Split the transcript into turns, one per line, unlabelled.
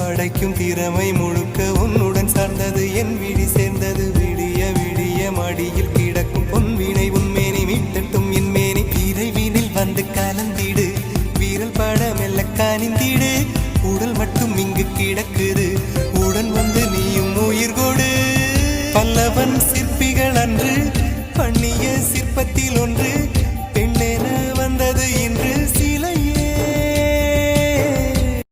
படைக்கும் திறமை முழுக்க உன்னுடன் சார்ந்தது என் விழி சேர்ந்தது விடிய விடிய மடியில் கிடக்கும் பொன்வினை உன்மேனி மீட்டட்டும் என் மேனி விரைவினில் வந்து கலந்திடு வீரல் பட மெல்ல காணிந்திடு உடல் மட்டும் இங்கு கிடக்கு